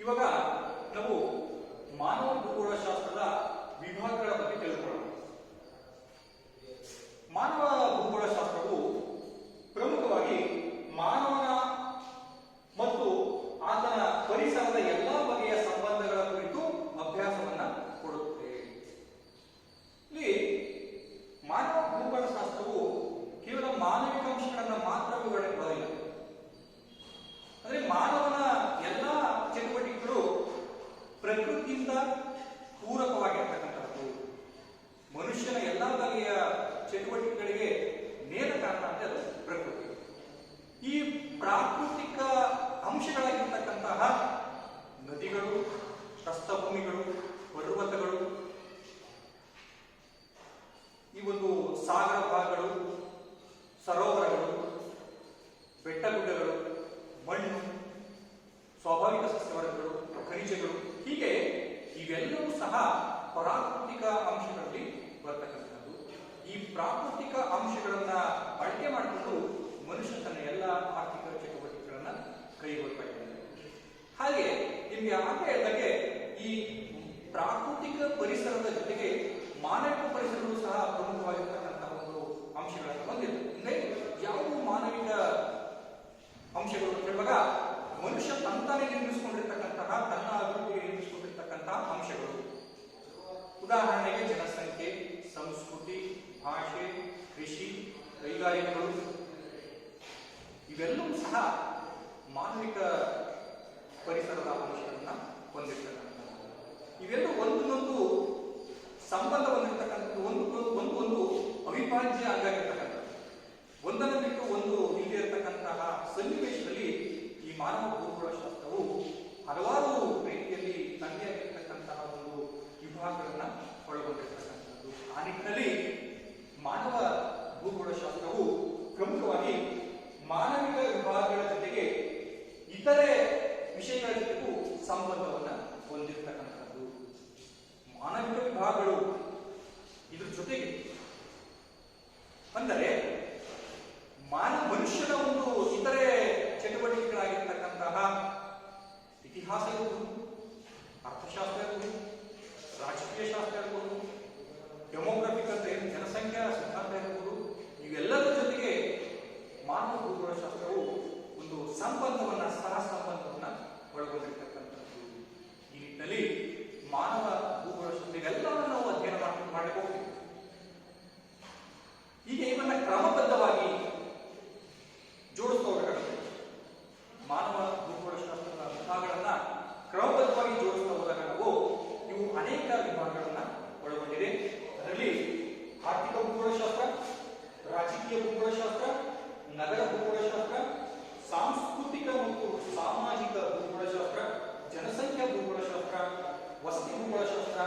ಇವಾಗ ನಾವು ಮಾನವ ಭೂಗೋಳಶಾಸ್ತ್ರದ ವಿಭಾಗಗಳ ಬಗ್ಗೆ ತಿಳಿದುಕೊಳ್ಳೋಣ. ಮಾನವ ಭೂಗೋಳಶಾಸ್ತ್ರವು ಪ್ರಮುಖವಾಗಿ ಮಾನವನ ಮತ್ತು ಆತನ ಪರಿಸರದ ಎಲ್ಲಾ ಬಗೆಯ ಸಂಬಂಧಗಳ ಕುರಿತು ಅಭ್ಯಾಸವನ್ನ ಕೊಡುತ್ತದೆ. ಇಲ್ಲಿ ಮಾನವ ಭೂಗೋಳಶಾಸ್ತ್ರವು ಕೇವಲ ಮಾನವಿಕ ಅಂಶಗಳನ್ನು ಮಾತ್ರ ವಿವರಣೆ ಕೊಡೋದಿಲ್ಲ. ಅಂದ್ರೆ ಮಾನವನ ಎಲ್ಲ ಚಟುವಟಿಕೆಗಳು ಪ್ರಕೃತಿಯಿಂದ ಪೂರಕವಾಗಿರ್ತಕ್ಕಂಥದ್ದು. ಮನುಷ್ಯನ ಎಲ್ಲಾ ಬಗೆಯ ಚಟುವಟಿಕೆಗಳಿಗೆ ನೇರ ಕಾರಣ ಅಂದ್ರೆ ಅದು ಪ್ರಕೃತಿ. ಈ ಪ್ರಾಕೃತಿಕ ಅಂಶಗಳಾಗಿರ್ತಕ್ಕಂತಹ ನದಿಗಳು, ಪ್ರಸ್ಥಭೂಮಿಗಳು, ಪರ್ವತಗಳು, ಈ ಒಂದು ಸಾಗರ ಭಾಗಗಳು, ಸರೋವರಗಳು, ಬೆಟ್ಟಗುಡ್ಡಗಳು, ಮಣ್ಣು, ಸ್ವಾಭಾವಿಕ ಸಸ್ಯವರ್ಗಗಳು, ಖನಿಜಗಳು, ಹೀಗೆ ಇವೆಲ್ಲವೂ ಸಹ ಪ್ರಾಕೃತಿಕ ಅಂಶಗಳಲ್ಲಿ ಬರ್ತಕ್ಕಂಥದ್ದು. ಈ ಪ್ರಾಕೃತಿಕ ಅಂಶಗಳನ್ನ ಬಳಕೆ ಮಾಡಿಕೊಂಡು ಮನುಷ್ಯ ತನ್ನ ಎಲ್ಲ ಆರ್ಥಿಕ ಚಟುವಟಿಕೆಗಳನ್ನ ಕೈಗೊಳ್ತಾ ಇದ್ದಾನೆ. ಹಾಗೆ ನಿಮ್ಗೆ ಆಗ ಹೇಳಿದಾಗೆ ಈ ಪ್ರಾಕೃತಿಕ ಪರಿಸರದ ಜೊತೆಗೆ ಮಾನವಿಕ ಪರಿಸರಗಳು ಸಹ ಪ್ರಮುಖವಾಗಿರ್ತಕ್ಕಂತಹ ಒಂದು ಅಂಶಗಳನ್ನು ಹೊಂದಿದೆ. ಅಂದ್ರೆ ಯಾವುವು ಮಾನವಿಕ ಅಂಶಗಳು ಅಂತ ಹೇಳುವಾಗ ಮನುಷ್ಯ ತಂತಾನೆ ನಿರ್ಮಿಸಿಕೊಂಡಿರ್ತಕ್ಕಂತಹ, ತನ್ನ ಅಭಿವೃದ್ಧಿಗೆ ನಿರ್ಮಿಸಿಕೊಂಡಿರ್ತಕ್ಕಂತಹ ಅಂಶಗಳು. ಉದಾಹರಣೆಗೆ ಜನಸಂಖ್ಯೆ, ಸಂಸ್ಕೃತಿ, ಭಾಷೆ, ಕೃಷಿ, ಕೈಗಾರಿಕೆಗಳು, ಇವೆಲ್ಲವೂ ಸಹ ಮಾನವಿಕ ಪರಿಸರದ ಅಂಶಗಳನ್ನ ಹೊಂದಿರ್ತಕ್ಕಂಥದ್ದು. ಇವೆಲ್ಲವೂ ಒಂದೊಂದು ಸಂಬಂಧ ಹೊಂದಿರತಕ್ಕಂಥದ್ದು, ಒಂದು ಅವಿಭಾಜ್ಯ ಆಗಿರ್ತಕ್ಕಂಥದ್ದು. ಒಂದನ್ನು ಬಿಟ್ಟು ಒಂದು ಇಲ್ಲದೆ ಇರತಕ್ಕಂತಹ ಸನ್ನಿವೇಶದಲ್ಲಿ ಈ ಮಾನವ ಭೂಗೋಳಶಾಸ್ತ್ರವು ಹಲವಾರು ರೀತಿಯಲ್ಲಿ ತನ್ನದೇ ಆಗಿರ್ತಕ್ಕಂತಹ ಒಂದು ವಿಭಾಗಗಳನ್ನ ಒಳಗೊಂಡಿರ್ತಕ್ಕಂಥದ್ದು. ಆ ನಿಟ್ಟಿನಲ್ಲಿ ಮಾನವ ಭೂಗೋಳಶಾಸ್ತ್ರವು ಪ್ರಮುಖವಾಗಿ ಮಾನವಿಕ ವಿಭಾಗಗಳ ಜೊತೆಗೆ ಇತರೆ ವಿಷಯಗಳ ಜೊತೆಗೂ ಸಂಬಂಧವನ್ನ ಹೊಂದಿರತಕ್ಕಂಥದ್ದು. ಮಾನವಿಕ ವಿಭಾಗಗಳು ಇದ್ರ ಜೊತೆಗೆ ಅಂದರೆ ಮನುಷ್ಯನ ಒಂದು ಇತರೆ ಚಟುವಟಿಕೆಗಳಾಗಿರ್ತಕ್ಕಂತಹ ಇತಿಹಾಸ ಇರಬಹುದು, ಅರ್ಥಶಾಸ್ತ್ರ ಇರಬಹುದು, ರಾಜಕೀಯ ಶಾಸ್ತ್ರ ಇರಬಹುದು, ಡೆಮೋಗ್ರಫಿಕ್ ಅಂದ್ರೆ ಜನಸಂಖ್ಯಾ ಸಿದ್ಧಾಂತ ಇರಬಹುದು, ಇವೆಲ್ಲದರ ಜೊತೆಗೆ ಮಾನವ ಭೂಗೋಳಶಾಸ್ತ್ರವು ಒಂದು ಸಂಬಂಧವನ್ನ, ಸಹ ಸಂಬಂಧವನ್ನ ಒಳಗೊಂಡಿರ್ತಕ್ಕಂಥದ್ದು. ಈ ನಿಟ್ಟಿನಲ್ಲಿ ಮಾನವ ಭೂಗೋಳಶಾಸ್ತ್ರ ಇವೆಲ್ಲವನ್ನು ನಾವು ಅಧ್ಯಯನ ಮಾಡಲಿಕ್ಕೆ ಹೋಗ್ತೀವಿ. ಈಗ ಇವನ್ನ ಕ್ರಮಬದ್ಧವಾಗಿ ಜೋಡಿಸ್ತಾ ಹೋಗಬೇಕಾಗುತ್ತೆ. ಮಾನವ ಭೂಗೋಳಶಾಸ್ತ್ರದ ವಿಭಾಗಗಳನ್ನ ಕ್ರಮಬದ್ಧವಾಗಿ ಜೋಡಿಸ್ತಾ ಹೋದಾಗ ನಾವು ಇವು ಅನೇಕ ವಿಭಾಗಗಳನ್ನ ಒಳಗೊಂಡಿದೆ. ಅದರಲ್ಲಿ ಆರ್ಥಿಕ ಭೂಗೋಳಶಾಸ್ತ್ರ, ರಾಜಕೀಯ ಭೂಗೋಳಶಾಸ್ತ್ರ, ನಗರ ಭೂಗೋಳಶಾಸ್ತ್ರ, ಸಾಂಸ್ಕೃತಿಕ ಮತ್ತು ಸಾಮಾಜಿಕ ಭೂಗೋಳಶಾಸ್ತ್ರ, ಜನಸಂಖ್ಯಾ ಭೂಗೋಳಶಾಸ್ತ್ರ, ವಸತಿ ಭೂಗೋಳಶಾಸ್ತ್ರ,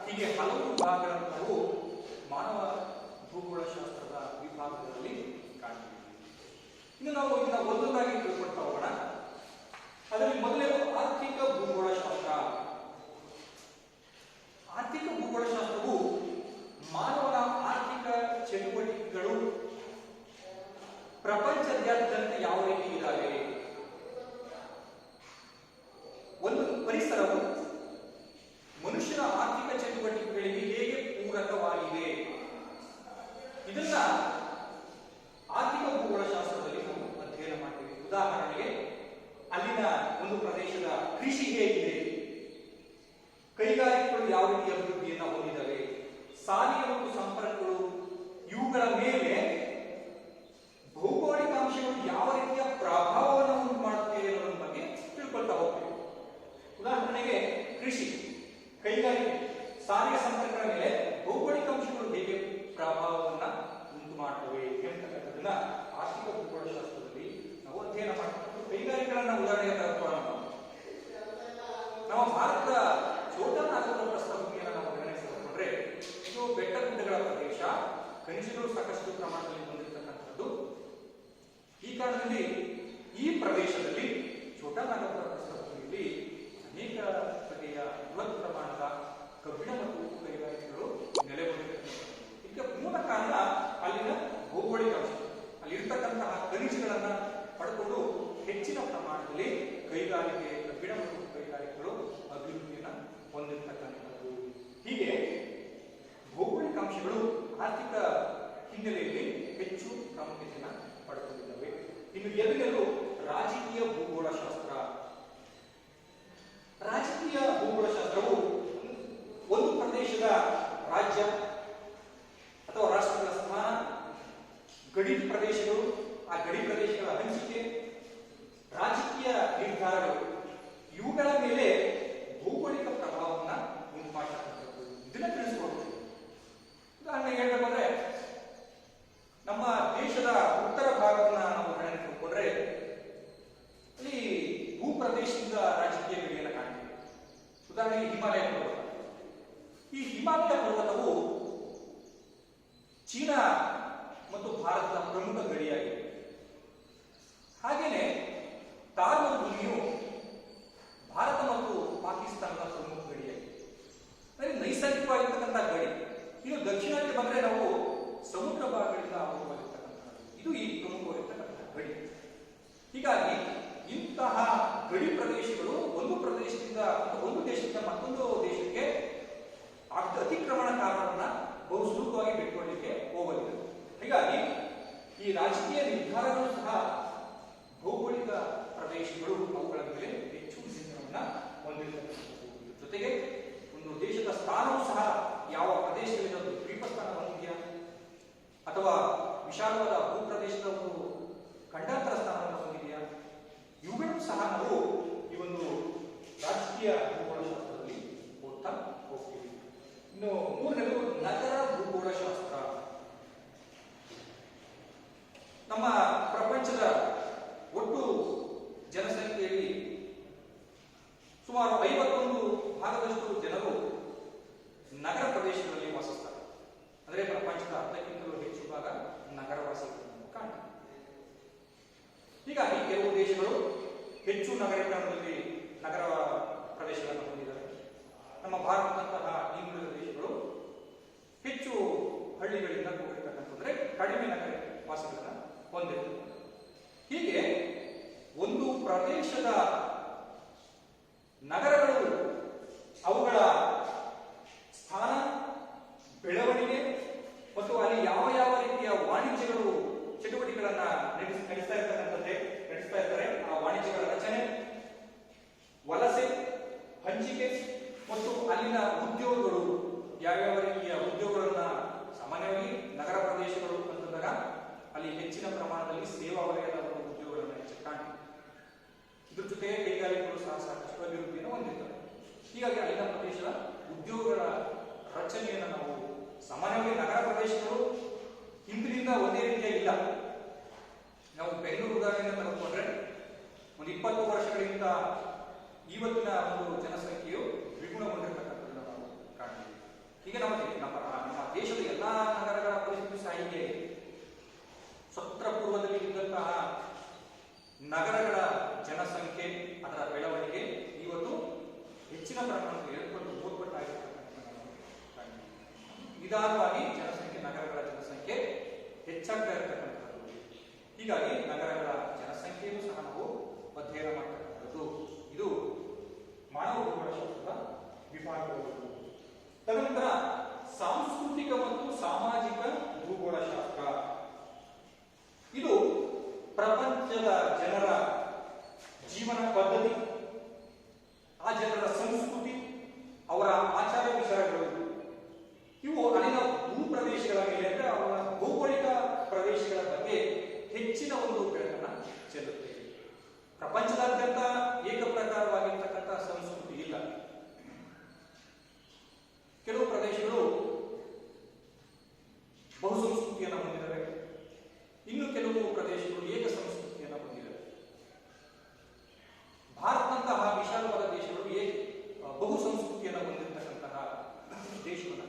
ಹೀಗೆ ಹಲವು ವಿಭಾಗಗಳನ್ನು ನಾವು ಮಾನವ ಭೂಗೋಳಶಾಸ್ತ್ರದ ವಿಭಾಗಗಳಲ್ಲಿ ಕಾಣ್ತೀವಿ. ಇನ್ನು ನಾವು ಇದನ್ನ ಒಂದೊಂದಾಗಿ ತಿಳ್ಕೊಳ್ತಾ ಹೋಗೋಣ. ಅದರಲ್ಲಿ ಮೊದಲನೇದು ಆರ್ಥಿಕ ಭೂಗೋಳಶಾಸ್ತ್ರ. ಆರ್ಥಿಕ ಭೂಗೋಳಶಾಸ್ತ್ರವು ಮಾನವನ ಆರ್ಥಿಕ ಚಟುವಟಿಕೆಗಳು ಪ್ರಪಂಚದಾದ್ಯಂತ ಯಾವ ರೀತಿ ಇದ್ದಾವೆ, ಒಂದು ಪರಿಸರವು ಮನುಷ್ಯನ ಆರ್ಥಿಕ ಚಟುವಟಿಕೆಗಳಿಗೆ ಹೇಗೆ ಪೂರಕವಾಗಿದೆ, ಇದನ್ನ ಆರ್ಥಿಕ ಭೂಗೋಳಶಾಸ್ತ್ರದಲ್ಲಿ ನಾವು ಅಧ್ಯಯನ ಮಾಡ್ತೀವಿ. ಉದಾಹರಣೆಗೆ ಅಲ್ಲಿನ ಒಂದು ಪ್ರದೇಶದ ಕೃಷಿ ಹೇಗಿದೆ, ಕೈಗಾರಿಕೆಗಳು ಯಾವ ರೀತಿಯ ಅಭಿವೃದ್ಧಿಯನ್ನು ಹೊಂದಿದ್ದಾವೆ, ಸಾರಿಗೆ ಮತ್ತು ಸಂಪರ್ಕಗಳು, ಇವುಗಳ ಮೇಲೆ ಭೌಗೋಳಿಕ ಅಂಶಗಳು ಯಾವ ರೀತಿಯ ಪ್ರಭಾವವನ್ನು ಉಂಟು ಮಾಡುತ್ತವೆ ಅನ್ನೋದ್ರ ಬಗ್ಗೆ ತಿಳ್ಕೊಳ್ತಾ ಹೋಗ್ತೀವಿ. ಉದಾಹರಣೆಗೆ ಕೃಷಿ, ಕೈಗಾರಿಕೆ, ಸಾರಿಗೆ ಸಂಪರ್ಕಗಳ ಮೇಲೆ ಭೌಗೋಳಿಕ ಅಂಶಗಳು ಹೇಗೆ ಪ್ರಭಾವವನ್ನ ಉಂಟು ಮಾಡುತ್ತವೆ ಎಂಬತಕ್ಕಂಥದ್ದನ್ನ ಆರ್ಥಿಕ ಭೂಗೋಳಶಾಸ್ತ್ರದಲ್ಲಿ ನಾವು ಅಧ್ಯಯನ ಮಾಡ್ತೀವಿ. ಕೈಗಾರಿಕೆಗಳನ್ನ ಉದಾಹರಣೆಗೆ ತೆಗೆದುಕೊಳ್ಳೋಣ. ನಾವು ಭಾರತದ ಛೋಟಾ ನಾಗಪುರ ಪ್ರಸ್ಥಭೂಮಿಯನ್ನು ನಾವು ಗಮನಿಸಿಕೊಂಡ್ರೆ ಇದು ಬೆಟ್ಟ ಗುಡ್ಡಗಳ ಪ್ರದೇಶ, ಖನಿಜಗಳು ಸಾಕಷ್ಟು ಪ್ರಮಾಣದಲ್ಲಿ ಹೊಂದಿರತಕ್ಕಂಥದ್ದು. ಈ ಕಾರಣದಲ್ಲಿ ಈ ಪ್ರದೇಶದಲ್ಲಿ ಛೋಟಾ ನಾಗಪುರ ಪ್ರಸ್ಥಭೂಮಿಯಲ್ಲಿ ಅನೇಕ ಬಗೆಯ ಬೃಹತ್ ಪ್ರಮಾಣದ ಕಬ್ಬಿಣ ಮತ್ತು ಉಕ್ಕು ಕೈಗಾರಿಕೆಗಳು ನೆಲೆಗೊಂಡಿರ್ತಕ್ಕಂಥದ್ದು. ಇದಕ್ಕೆ ಮೂಲ ಕಾರಣ ಅಲ್ಲಿನ ಭೌಗೋಳಿಕ ಅಂಶ, ಅಲ್ಲಿ ಇರ್ತಕ್ಕಂತಹ ಖನಿಜಗಳನ್ನ ಪಡ್ಕೊಂಡು ಹೆಚ್ಚಿನ ಪ್ರಮಾಣ ಪ್ರಮಾಣದಲ್ಲಿ ಕೈಗಾರಿಕೆ, ಕಬ್ಬಿಣ ಮತ್ತು ಕೈಗಾರಿಕೆಗಳು ಅಭಿವೃದ್ಧಿಯನ್ನು ಹೊಂದಿರತಕ್ಕಂಥದ್ದು. ಹೀಗೆ ಭೌಗೋಳಿಕ ಅಂಶಗಳು ಆರ್ಥಿಕ ಹಿನ್ನೆಲೆಯಲ್ಲಿ ಹೆಚ್ಚು ಪ್ರಾಮುಖ್ಯತೆಯನ್ನು ಪಡೆದುಕೊಂಡಿದ್ದಾವೆ. ಇನ್ನು ಎರಡನೇದು ರಾಜಕೀಯ ಭೂಗೋಳಶಾಸ್ತ್ರ. ರಾಜಕೀಯ ಭೂಗೋಳಶಾಸ್ತ್ರವು ಒಂದು ಪ್ರದೇಶದ ರಾಜ್ಯ ಅಥವಾ ರಾಷ್ಟ್ರಗಳ ಸ್ಥಾನ, ಗಡಿ ಪ್ರದೇಶಗಳು, ಆ ಗಡಿ ಪ್ರದೇಶಗಳ ಹಂಚಿಕೆ, ರಾಜಕೀಯ ನಿರ್ಧಾರಗಳು ಇವುಗಳ ಮೇಲೆ ಭೌಗೋಳಿಕ ಪ್ರಭಾವವನ್ನು ಉಂಟು ಮಾಡತಕ್ಕಂಥದ್ದು. ಇದನ್ನ ತಿಳಿಸ್ಕೊಡ್ತೀವಿ. ಉದಾಹರಣೆ ಹೇಳ್ಬೇಕಂದ್ರೆ ನಮ್ಮ ದೇಶದ ಉತ್ತರ ಭಾಗವನ್ನು ನಾವು ಗಮನಿಸಿಕೊಂಡ್ರೆ ಅಲ್ಲಿ ಭೂಪ್ರದೇಶದಿಂದ ರಾಜಕೀಯ ಗಡಿಯನ್ನು ಕಾಣ್ತೀವಿ. ಉದಾಹರಣೆಗೆ ಹಿಮಾಲಯ ಪರ್ವತ. ಈ ಹಿಮಾಲಯ ಪರ್ವತವು ಚೀನಾ ಮತ್ತು ಭಾರತದ ಪ್ರಮುಖ ಗಡಿಯಾಗಿದೆ. ಹಾಗೇನೆ ಥಾರ್ ಮರುಭೂಮಿಯು ಭಾರತ ಮತ್ತು ಪಾಕಿಸ್ತಾನದ ಪ್ರಮುಖ ಗಡಿಯಾಗಿದೆ. ಅಂದರೆ ನೈಸರ್ಗಿಕವಾಗಿರ್ತಕ್ಕಂಥ ಗಡಿ. ಇನ್ನು ದಕ್ಷಿಣಕ್ಕೆ ಬಂದರೆ ನಾವು ಸಮುದ್ರ ಭಾಗಗಳಿಂದ ಆವೃತವಾಗಿರ್ತಕ್ಕಂಥದ್ದು. ಇದು ಈ ಪ್ರಮುಖವಾಗಿರ್ತಕ್ಕಂಥ ಗಡಿ. ಹೀಗಾಗಿ ಇಂತಹ ಗಡಿ ಪ್ರದೇಶಗಳು ಒಂದು ಪ್ರದೇಶದಿಂದ ಒಂದು ದೇಶದಿಂದ ಮತ್ತೊಂದು ದೇಶಕ್ಕೆ ಅತಿಕ್ರಮಣಕಾರರನ್ನ ಬಹು ಸುಲಭವಾಗಿ ಬಿಟ್ಟುಕೊಳ್ಳಲಿಕ್ಕೆ ಹೋಗಲಿದೆ. ಹೀಗಾಗಿ ಈ ರಾಜಕೀಯ ನಿರ್ಧಾರಗಳು ಸಹ ಭೌಗೋಳಿಕ ಪ್ರದೇಶಗಳು ಅವುಗಳ ಮೇಲೆ ಹೆಚ್ಚು ನಿಯಂತ್ರಣವನ್ನು ಹೊಂದಿರತಕ್ಕಂಥದ್ದು. ಜೊತೆಗೆ ಒಂದು ದೇಶದ ಸ್ಥಾನವೂ ಸಹ ಯಾವ ಪ್ರದೇಶದಲ್ಲಿ ಒಂದು ದ್ವೀಪ ಸ್ಥಾನ ಹೊಂದಿದೆಯಾ ಅಥವಾ ವಿಶಾಲವಾದ ಭೂಪ್ರದೇಶದ ಒಂದು ಖಂಡಾಂತರ ಸ್ಥಾನವನ್ನು ಹೊಂದಿದೆಯಾ, ಇವುಗಳನ್ನು ಸಹ ನಾವು ಈ ಒಂದು ರಾಜಕೀಯ ಭೂಗೋಳಶಾಸ್ತ್ರದಲ್ಲಿ ಓದ್ತಾ ಹೋಗ್ತೀವಿ. ಇನ್ನು ಮೂರನೇದು ನಗರ ಭೂಗೋಳಶಾಸ್ತ್ರ. ನಮ್ಮ ಪ್ರಪಂಚದ ಒಟ್ಟು ಜನಸಂಖ್ಯೆಯಲ್ಲಿ ಸುಮಾರು 51 ಭಾಗದಷ್ಟು ಜನರು ನಗರ ಪ್ರದೇಶಗಳಲ್ಲಿ ವಾಸಿಸ್ತಾರೆ. ಅಂದರೆ ಪ್ರಪಂಚದ ಅರ್ಧಕ್ಕಿಂತಲೂ ಹೆಚ್ಚು ಭಾಗ ನಗರವಾಸಿಗಳನ್ನು ಕಾಣ್ತಾರೆ. ಹೀಗಾಗಿ ಕೆಲವು ದೇಶಗಳು ಹೆಚ್ಚು ನಗರೀಕರಣದಲ್ಲಿ ನಗರ ಪ್ರದೇಶಗಳನ್ನು ಹೊಂದಿದ್ದಾರೆ. ನಮ್ಮ ಭಾರತದಂತಹ ಹಿಂದುಳಿದ ದೇಶಗಳು ಹೆಚ್ಚು ಹಳ್ಳಿಗಳಿಂದ ಕೂಡಿರ್ತಕ್ಕಂಥದ್ರೆ ಕಡಿಮೆ ನಗರ ವಾಸಿಗಳನ್ನು ಹೊಂದಿರ್ತದೆ. ಹೀಗೆ ಒಂದು ಪ್ರದೇಶದ ನಗರಗಳು ಅವುಗಳ ಸ್ಥಾನ, ಬೆಳವಣಿಗೆ ಮತ್ತು ಅಲ್ಲಿ ಯಾವ ಯಾವ ರೀತಿಯ ವಾಣಿಜ್ಯಗಳು ಚಟುವಟಿಕೆಗಳನ್ನ ನಡೆಸ್ತಾ ಇರ್ತಾರೆ, ಆ ವಾಣಿಜ್ಯಗಳ ರಚನೆ, ವಲಸೆ, ಹಂಚಿಕೆ ಮತ್ತು ಅಲ್ಲಿನ ಉದ್ಯೋಗಗಳು, ಯಾವ್ಯಾವ ರೀತಿಯ ಉದ್ಯೋಗಗಳನ್ನ ಸಾಮಾನ್ಯವಾಗಿ ನಗರ ಪ್ರದೇಶಗಳು ಅಂತಂದಾಗ ಅಲ್ಲಿ ಹೆಚ್ಚಿನ ಪ್ರಮಾಣದಲ್ಲಿ ಸೇವಾ ವಲಯದ ಉದ್ಯೋಗಗಳನ್ನು ಹೆಚ್ಚು ಕಾಣ್ತೀವಿ. ಇದ್ರ ಜೊತೆಗೆ ಕೈಗಾರಿಕೆಗಳು ಸಹ ಸಾಕಷ್ಟು ಅಭಿವೃದ್ಧಿಯನ್ನು ಹೊಂದಿರ್ತವೆ. ಹೀಗಾಗಿ ಅಲ್ಲಿನ ಪ್ರದೇಶದ ಉದ್ಯೋಗಗಳ ರಚನೆಯನ್ನು ನಾವು ಸಾಮಾನ್ಯವಾಗಿ ನಗರ ಪ್ರದೇಶಗಳು ಹಿಂದಿನಿಂದ ಒಂದೇ ರೀತಿಯಾಗಿಲ್ಲ. ನಾವು ಬೆಂಗಳೂರು ಉದಾಹರಣೆಯನ್ನು ತೆಗೆದುಕೊಂಡ್ರೆ ಒಂದು 20 ವರ್ಷಗಳಿಂದ ಇವತ್ತಿನ ಒಂದು ಜನಸಂಖ್ಯೆಯು ದ್ವಿಗುಣಗೊಂಡಿರ್ತಕ್ಕಂಥದ್ದನ್ನು ನಾವು ಕಾಣ್ತೀವಿ. ಹೀಗೆ ನಮ್ಮ ದೇಶದ ಎಲ್ಲಾ ನಗರಗಳ ಪರಿಸ್ಥಿತಿ ಸಹ ಹೀಗೆ. ಸ್ವತಂತ್ರ ಪೂರ್ವದಲ್ಲಿ ಇದ್ದಂತಹ ನಗರಗಳ ಜನಸಂಖ್ಯೆ, ಅದರ ಬೆಳವಣಿಗೆ ಇವತ್ತು ಹೆಚ್ಚಿನ ಪ್ರಮಾಣದಲ್ಲಿ 2 ಪಟ್ಟು 3 ಪಟ್ಟಾಗಿರ್ತಕ್ಕಂಥದ್ದನ್ನು ಕಾಣ್ತೀವಿ. ನಿಧಾನವಾಗಿ ನಗರಗಳ ಜನಸಂಖ್ಯೆ ಹೆಚ್ಚಾಗ್ತಾ ಇರತಕ್ಕಂಥದ್ದು. ಹೀಗಾಗಿ ನಗರಗಳ ಜನಸಂಖ್ಯೆಯನ್ನು ಸಹ ನಾವು ಅಧ್ಯಯನ ಮಾಡತಕ್ಕಂಥದ್ದು. ಇದು ಮಾನವ ಭೂಗೋಳಶಾಸ್ತ್ರದ ವಿಭಾಗಗಳು. ತದನಂತರ ಸಾಂಸ್ಕೃತಿಕ ಮತ್ತು ಸಾಮಾಜಿಕ ಭೂಗೋಳಶಾಸ್ತ್ರ. ಇದು ಪ್ರಪಂಚದ ಜನರ ಜೀವನ ಪದ್ಧತಿ, ಆ ಜನರ ಸಂಸ್ಕೃತಿ, ಅವರ ಆಚಾರ ವಿಚಾರಗಳು, ಇವು ಅಲ್ಲಿನ ಭೂಪ್ರದೇಶಗಳ ಮೇಲೆ ಅಂದರೆ ಅವರ ಭೌಗೋಳಿಕ ಪ್ರದೇಶಗಳ ಬಗ್ಗೆ ಹೆಚ್ಚಿನ ಒಂದು ಬೆಳಕನ್ನು ಚೆಲ್ಲುತ್ತೇವೆ. ಪ್ರಪಂಚದಾದ್ಯಂತ ಏಕಪ್ರಕಾರವಾಗಿರ್ತಕ್ಕಂಥ ಸಂಸ್ಕೃತಿ ಇಲ್ಲ. ಕೆಲವು ಪ್ರದೇಶಗಳು ಬಹು ಸಂಸ್ಕೃತಿಯನ್ನು ಹೊಂದಿವೆ, ಇನ್ನು ಕೆಲವು ಪ್ರದೇಶಗಳು ಏಕ ಸಂಸ್ಕೃತಿಯನ್ನು ಹೊಂದಿವೆ. ಭಾರತದಂತಹ ವಿಶಾಲವಾದ ದೇಶಗಳು ಬಹು ಸಂಸ್ಕೃತಿಯನ್ನು ಹೊಂದಿರತಕ್ಕಂತಹ ದೇಶವನ್ನು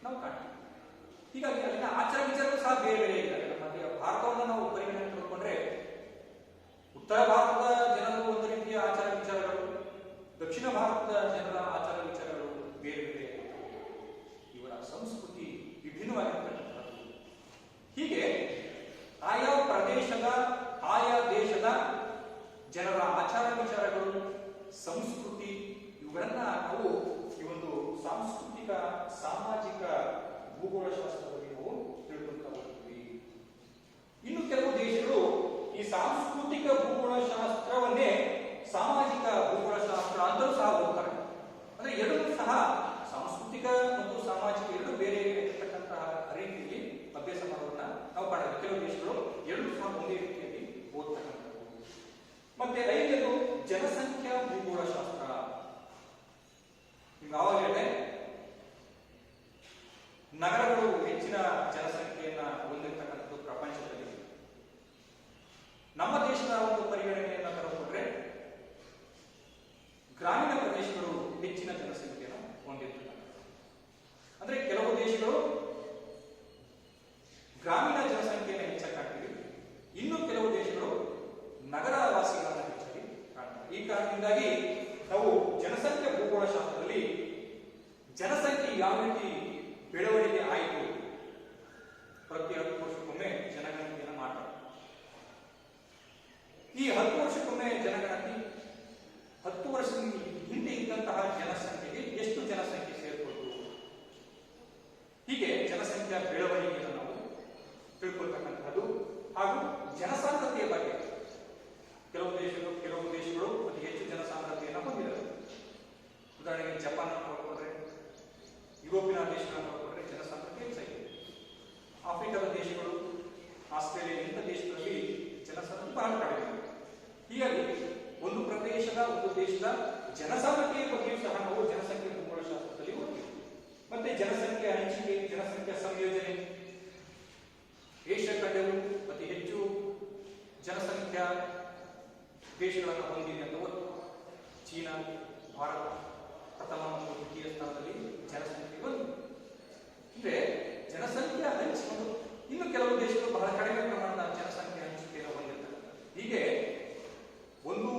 ನಾವು ಕಾಣ್ತೀವಿ. ಹೀಗಾಗಿ ಅಲ್ಲಿನ ಆಚಾರ ವಿಚಾರಗಳು ಸಹ ಬೇರೆ ಬೇರೆ ಇದ್ದಾರೆ. ನಮ್ಮ ಭಾರತವನ್ನು ನಾವು ಪರಿಗಣನೆ ತೆಗೆದುಕೊಂಡ್ರೆ ಉತ್ತರ ಭಾರತದ ಜನರು ಒಂದು ರೀತಿಯ ಆಚಾರ ವಿಚಾರಗಳು, ದಕ್ಷಿಣ ಭಾರತದ ಜನರ ಆಚಾರ ವಿಚಾರಗಳು ಬೇರೆ ಬೇರೆ, ಇವರ ಸಂಸ್ಕೃತಿ ವಿಭಿನ್ನವಾಗಿರ್ತಕ್ಕಂಥದ್ದು. ಹೀಗೆ ಆಯಾ ಪ್ರದೇಶದ, ಆಯಾ ದೇಶದ ಜನರ ಆಚಾರ ವಿಚಾರಗಳು, ಸಂಸ್ಕೃತಿ, ಇವುಗಳನ್ನ ನಾವು ಈ ಒಂದು ಸಾಂಸ್ಕೃತಿಕ ಸಾಮಾಜಿಕ ಭೂಗೋಳಶಾಸ್ತ್ರದಲ್ಲಿ ನಾವು ತಿಳ್ಕೊಳ್ತಾ ಹೋಗ್ತೀವಿ. ಇನ್ನು ಕೆಲವು ದೇಶಗಳು ಈ ಸಾಂಸ್ಕೃತಿಕ ಭೂಗೋಳಶಾಸ್ತ್ರವನ್ನೇ ಸಾಮಾಜಿಕ ಭೂಗೋಳಶಾಸ್ತ್ರ ಅಂತಲೂ ಸಹ ಹೋಗ್ತಾರೆ. ಅಂದ್ರೆ ಎರಡೂ ಸಹ ಸಾಂಸ್ಕೃತಿಕ ಮತ್ತು ಸಾಮಾಜಿಕ ಎರಡು ಬೇರೆ ಇರತಕ್ಕಂತಹ ರೀತಿಯಲ್ಲಿ ಅಭ್ಯಾಸ ಮಾಡೋದನ್ನ ನಾವು ಕಾಣಬಹುದು. ಕೆಲವು ದೇಶಗಳು ಎರಡೂ ಸಹ ಒಂದೇ ರೀತಿಯಲ್ಲಿ ಓದ್ತಕ್ಕಂಥದ್ದು. ಮತ್ತೆ ಐದನೇದು ಜನಸಂಖ್ಯಾ ಭೂಗೋಳಶಾಸ್ತ್ರ. ನಿಮ್ಗೆ ಆವಾಗ ಹೇಳಿದೆ, ನಗರಗಳು ಹೆಚ್ಚಿನ ಜನಸಂಖ್ಯೆಯನ್ನ ಹೊಂದಿರತಕ್ಕಂಥದ್ದು ಪ್ರಪಂಚದಲ್ಲಿ. ನಮ್ಮ ದೇಶದ ಒಂದು ಪರಿಗಣನೆಯನ್ನ ತೆಗೆದುಕೊಂಡ್ರೆ ಗ್ರಾಮೀಣ ಪ್ರದೇಶಗಳು ಹೆಚ್ಚಿನ ಜನಸಂಖ್ಯೆಯನ್ನು ಹೊಂದಿರ್ತಕ್ಕಂಥದ್ದು. ಅಂದ್ರೆ ಕೆಲವು ದೇಶಗಳು ಗ್ರಾಮೀಣ ಜನಸಂಖ್ಯೆಯನ್ನು ಹೆಚ್ಚಾಗಿ ಕಾಣ್ತೀವಿ, ಇನ್ನು ಕೆಲವು ದೇಶಗಳು ನಗರ ವಾಸಿಗಳನ್ನು ಹೆಚ್ಚಾಗಿ ಕಾಣ್ತವೆ. ಈ ಕಾರಣದಿಂದಾಗಿ ನಾವು ಜನಸಂಖ್ಯಾ ಭೂಗೋಳಶಾಸ್ತ್ರದಲ್ಲಿ ಜನಸಂಖ್ಯೆ ಯಾವ ರೀತಿ ಬೆಳವಣಿಗೆ ಆಯಿತು, ಪ್ರತಿ 10 ವರ್ಷಕ್ಕೊಮ್ಮೆ ಜನಗಣತಿಯನ್ನು ಮಾಡ್ತಾರೆ. ಈ 10 ವರ್ಷಕ್ಕೊಮ್ಮೆ ಜನಗಣತಿ 10 ವರ್ಷದ ಹಿಂದೆ ಇದ್ದಂತಹ ಜನಸಂಖ್ಯೆಗೆ ಎಷ್ಟು ಜನಸಂಖ್ಯೆ ಸೇರ್ಕೊಳ್ತು, ಹೀಗೆ ಜನಸಂಖ್ಯಾ ಬೆಳವಣಿಗೆಯನ್ನು ನಾವು ತಿಳ್ಕೊಳ್ತಕ್ಕಂತಹದ್ದು. ಹಾಗೂ ಜನಸಾಂದ್ರತೆಯ ಬಗ್ಗೆ ಕೆಲವು ದೇಶಗಳು ಅತಿ ಹೆಚ್ಚು ಜನಸಾಂದ್ರತೆಯನ್ನು ಹೊಂದಿದ್ದಾರೆ. ಉದಾಹರಣೆಗೆ ಜಪಾನ್ ನೋಡಿಕೊಂಡ್ರೆ, ಯುರೋಪಿನ ದೇಶಗಳನ್ನು ನೋಡಿಕೊಂಡ್ರೆ ಜನಸಾಂದ್ರತೆ ಹೆಚ್ಚಾಗಿದೆ. ಆಫ್ರಿಕಾದ ದೇಶಗಳು, ಆಸ್ಟ್ರೇಲಿಯಾ ಇಂಥ ದೇಶಗಳಲ್ಲಿ ಜನಸಾಂದ್ರತೆ ಬಹಳ ಕಡಿಮೆ. ಹೀಗಾಗಿ ಒಂದು ದೇಶದ ಜನಸಾಂದ್ರತೆಯ ಬಗ್ಗೆಯೂ ಸಹ ನಾವು ಜನಸಂಖ್ಯೆ ಭೂಗೋಳಶಾಸ್ತ್ರದಲ್ಲಿ ಓದ್ತೀವಿ. ಮತ್ತೆ ಜನಸಂಖ್ಯೆ ಹಂಚಿಕೆ, ಜನಸಂಖ್ಯಾ ಸಂಯೋಜನೆ. ಏಷ್ಯಾ ಖಂಡವು ಅತಿ ಹೆಚ್ಚು ಜನಸಂಖ್ಯಾ ದೇಶಗಳನ್ನು ಹೊಂದಿದೆ ಅಂತ ಓದ್ತೀವಿ. ಚೀನಾ, ಭಾರತ ಪ್ರಥಮ ಮತ್ತು ದ್ವಿತೀಯ ಸ್ಥಾನದಲ್ಲಿ ಜನಸಂಖ್ಯೆ ಬಂದಿದೆ. ಅಂದ್ರೆ ಜನಸಂಖ್ಯಾ ಹಂಚಿಕೆ. ಇನ್ನು ಕೆಲವು ದೇಶಗಳು ಬಹಳ ಕಡಿಮೆ ಪ್ರಮಾಣದ ಜನಸಂಖ್ಯೆ ಹಂಚಿಕೆಯನ್ನು ಹೊಂದಿರ್ತವೆ. ಹೀಗೆ ಒಂದು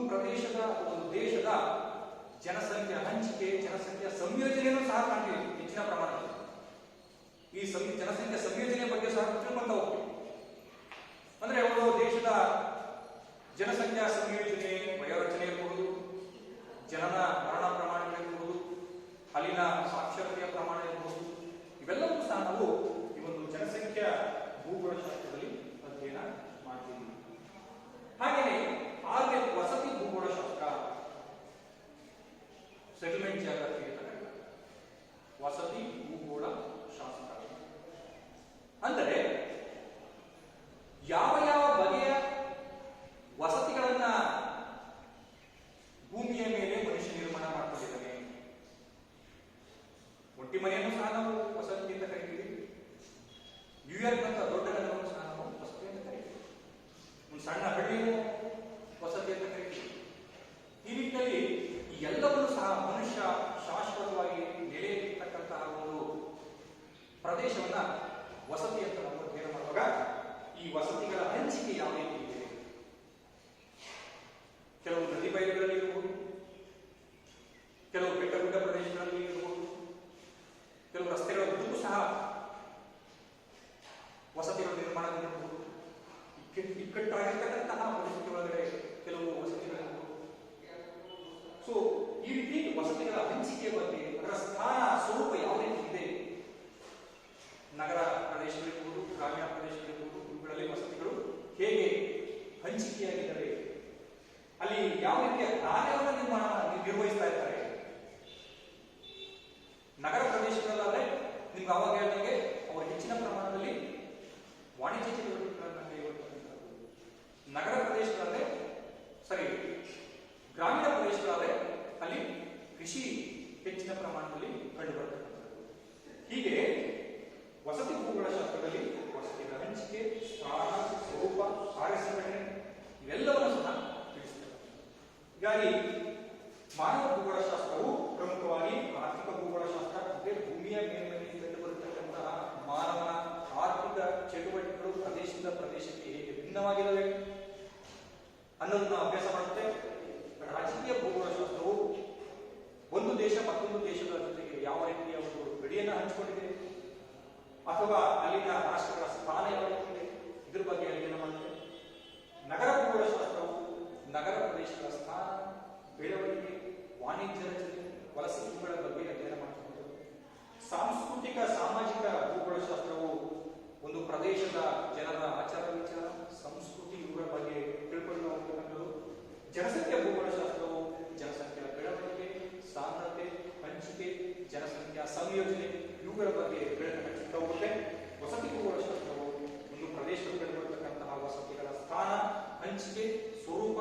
ದೇಶದ ಜನಸಂಖ್ಯಾ ಹಂಚಿಕೆ, ಜನಸಂಖ್ಯಾ ಸಂಯೋಜನೆಯನ್ನು ಸಹ ಕಾಣ್ತೀವಿ ಹೆಚ್ಚಿನ ಪ್ರಮಾಣದಲ್ಲಿ. ಈ ಜನಸಂಖ್ಯಾ ಸಂಯೋಜನೆ ಬಗ್ಗೆ ಸಹ ತಿಳ್ಕೊಂತ ಹೋಗ್ತೀವಿ. ಅಂದ್ರೆ ಒಂದು ದೇಶದ ಜನಸಂಖ್ಯಾ ಸಂಯೋಜನೆ, ವಯೋರಚನೆ ಇರಬಹುದು, ಜನನ ಮರಣ ಪ್ರಮಾಣಗಳಿರಬಹುದು, ಅಲ್ಲಿನ ಸಾಕ್ಷರತೆಯ ಪ್ರಮಾಣ ಇರಬಹುದು, ಇವೆಲ್ಲವೂ ಸಹ ನಾವು ಈ ಒಂದು ಜನಸಂಖ್ಯಾ ಭೂಗೋಳಶಾಸ್ತ್ರದಲ್ಲಿ ಅಧ್ಯಯನ ಮಾಡ್ತೀವಿ. ಹಾಗೆಯೇ ಆರ್ಯ ವಸತಿ ಭೂಗೋಳಶಾಸ್ತ್ರ, ಸೆಟಲ್ಮೆಂಟ್ ಜಾಗ್ರಫಿ ಇರತಕ್ಕಂಥ ವಸತಿ ಭೂಗೋಳ ಶಾಸ್ತ್ರ. ಅಂದರೆ ಯಾವ ಯಾವ ಬಗೆಯ ವಸತಿಗಳನ್ನ ಭೂಮಿಯ ಮೇಲೆ ಮನುಷ್ಯ ನಿರ್ಮಾಣ ಮಾಡ್ಕೊಂಡಿದ್ದಾನೆ. ಒಟ್ಟಿ ಮನೆಯನ್ನು ಸಹ ನಾವು ವಸತಿ ಅಂತ ಕರಿತೀವಿ. ನ್ಯೂಯಾರ್ಕ್ ಅಂತ ದೊಡ್ಡ ನಗರವನ್ನು ಸಹ ನಾವು ವಸತಿ ಅಂತ ಕರಿತೀವಿ. ಒಂದು ಸಣ್ಣ ಹಳ್ಳಿಯನ್ನು ವಸತಿ ಅಂತ ಕರಿತೀವಿ. ಈ ನಿಟ್ಟಿನಲ್ಲಿ ಈ ಎಲ್ಲವನ್ನೂ ಸಹ ಮನುಷ್ಯ ಶಾಶ್ವತವಾಗಿ ನೆಲೆಯಿರ್ತಕ್ಕಂತಹ ಒಂದು ಪ್ರದೇಶವನ್ನ ವಸತಿ ಅಂತ ನಾವು ಅಧ್ಯಯನ ಮಾಡುವಾಗ ಈ ವಸತಿಗಳ ಹಂಚಿಕೆ ಯಾವ ರೀತಿ ಇದೆ, ಕೆಲವು ನದಿ ಬಯಲುಗಳಲ್ಲಿ ಇರಬಹುದು, ಕೆಲವು ಬೆಟ್ಟ ಗುಡ್ಡ ಪ್ರದೇಶಗಳಲ್ಲಿ ಇರಬಹುದು, ಕೆಲವು ರಸ್ತೆಗಳ ಉದ್ದಕ್ಕೂ ಸಹ ವಸತಿಗಳು ನಿರ್ಮಾಣಗೊಂಡಿರಬಹುದು. ಇಕ್ಕಟ್ಟಾಗಿರ್ತಕ್ಕಂತಹ ಪರಿಸ್ಥಿತಿ ಒಳಗಡೆ ಕೆಲವು ವಸತಿಗಳಿರಬಹುದು. ಸೊ ಈ ರೀತಿ ವಸತಿಗಳ ಹಂಚಿಕೆ ಬಗ್ಗೆ, ಅದರ ಸ್ಥಾನ ಸ್ವರೂಪ ಯಾವ ರೀತಿ ಇದೆ, ನಗರ ಪ್ರದೇಶಗಳಿರ್ಬೋದು, ಗ್ರಾಮೀಣ ಪ್ರದೇಶಗಳಿರ್ಬೋದು, ಇವುಗಳಲ್ಲಿ ವಸತಿಗಳು ಹೇಗೆ ಹಂಚಿಕೆಯಾಗಿದ್ದಾರೆ, ಅಲ್ಲಿ ಯಾವ ರೀತಿಯ ಕಾರ್ಯವನ್ನು ನಿರ್ವಹಿಸ್ತಾ ಇರ್ತಾರೆ. ನಗರ ಪ್ರದೇಶಗಳಲ್ಲಾದ್ರೆ ನಿಮ್ಗೆ ಅವಾಗ ಹೇಳಿದಂಗೆ ಅವರು ಹೆಚ್ಚಿನ ಪ್ರಮಾಣದಲ್ಲಿ ವಾಣಿಜ್ಯ ಚಟುವಟಿಕೆಗಳನ್ನು ಕೈಗೊಳ್ತಕ್ಕಂಥದ್ದು. ನಗರ ಪ್ರದೇಶಗಳಲ್ಲೇ ಗ್ರಾಮೀಣ ಪ್ರದೇಶಗಳಾದ್ರೆ ಅಲ್ಲಿ ಕೃಷಿ ಹೆಚ್ಚಿನ ಪ್ರಮಾಣದಲ್ಲಿ ಕಂಡುಬರ್ತಕ್ಕಂಥದ್ದು. ಹೀಗೆ ವಸತಿ ಭೂಗೋಳಶಾಸ್ತ್ರದಲ್ಲಿ ವಸತಿಗಳ ಹಂಚಿಕೆ, ಸ್ಥಾನ, ಸ್ವರೂಪ, ಕಾರ್ಯಸಂಘಟನೆ ಇವೆಲ್ಲವನ್ನು ಸಹ ತಿಳಿಸುತ್ತದೆ. ಹೀಗಾಗಿ ಮಾನವ ಭೂಗೋಳಶಾಸ್ತ್ರವು ಪ್ರಮುಖವಾಗಿ ಆರ್ಥಿಕ ಭೂಗೋಳಶಾಸ್ತ್ರ, ಅಂದ್ರೆ ಭೂಮಿಯ ಮೇಲ್ಮೈಯಲ್ಲಿ ಕಂಡುಬರತಕ್ಕಂತಹ ಮಾನವನ ಆರ್ಥಿಕ ಚಟುವಟಿಕೆಗಳು ಪ್ರದೇಶದಿಂದ ಪ್ರದೇಶಕ್ಕೆ ಹೇಗೆ ಭಿನ್ನವಾಗಿದ್ದಾವೆ ಅನ್ನೋದನ್ನ ಅಭ್ಯಾಸ ಮಾಡುತ್ತೆ. ರಾಜಕೀಯ ಭೂಗೋಳಶಾಸ್ತ್ರವು ಒಂದು ದೇಶ ಮತ್ತೊಂದು ದೇಶದ ಜೊತೆಗೆ ಯಾವ ರೀತಿಯ ಒಂದು ಗಡಿಯನ್ನು ಹಂಚಿಕೊಂಡಿದೆ ಅಥವಾ ಅಲ್ಲಿನ ರಾಷ್ಟ್ರಗಳ ಸ್ಥಾನ ಯಾವ ರೀತಿ ಇದೆ, ಇದ್ರ ಬಗ್ಗೆ ಅಧ್ಯಯನ ಮಾಡುತ್ತೆ. ನಗರ ಭೂಗೋಳಶಾಸ್ತ್ರವು ನಗರ ಪ್ರದೇಶಗಳ ಸ್ಥಾನ, ಬೆಳವಣಿಗೆ, ವಾಣಿಜ್ಯ ರಚನೆ, ವಲಸೆ ಇವುಗಳ ಬಗ್ಗೆ ಅಧ್ಯಯನ ಮಾಡಬಹುದು. ಸಾಂಸ್ಕೃತಿಕ ಸಾಮಾಜಿಕ ಭೂಗೋಳಶಾಸ್ತ್ರವು ಒಂದು ಪ್ರದೇಶದ ಜನರ ಆಚಾರ ವಿಚಾರ, ಸಂಸ್ಕೃತಿ ಇವುಗಳ ಬಗ್ಗೆ ತಿಳ್ಕೊಳ್ಳುವಂಥದ್ದು. ಜನಸಂಖ್ಯಾ ಭೂಗೋಳಶಾಸ್ತ್ರವು ಜನಸಂಖ್ಯಾ ಬೆಳವಣಿಗೆ, ಸಾಂದ್ರತೆ, ಹಂಚಿಕೆ, ಜನಸಂಖ್ಯಾ ಸಂಯೋಜನೆ ಇವುಗಳ ಬಗ್ಗೆ ಬೆಳಕು ಹಚ್ಚುತ್ತಾ ಹೋಗುತ್ತೆ. ವಸತಿ ಭೂಗೋಳಶಾಸ್ತ್ರವು ಒಂದು ಪ್ರದೇಶದಲ್ಲಿ ಬರತಕ್ಕಂತಹ ವಸತಿಗಳ ಸ್ಥಾನ, ಹಂಚಿಕೆ, ಸ್ವರೂಪ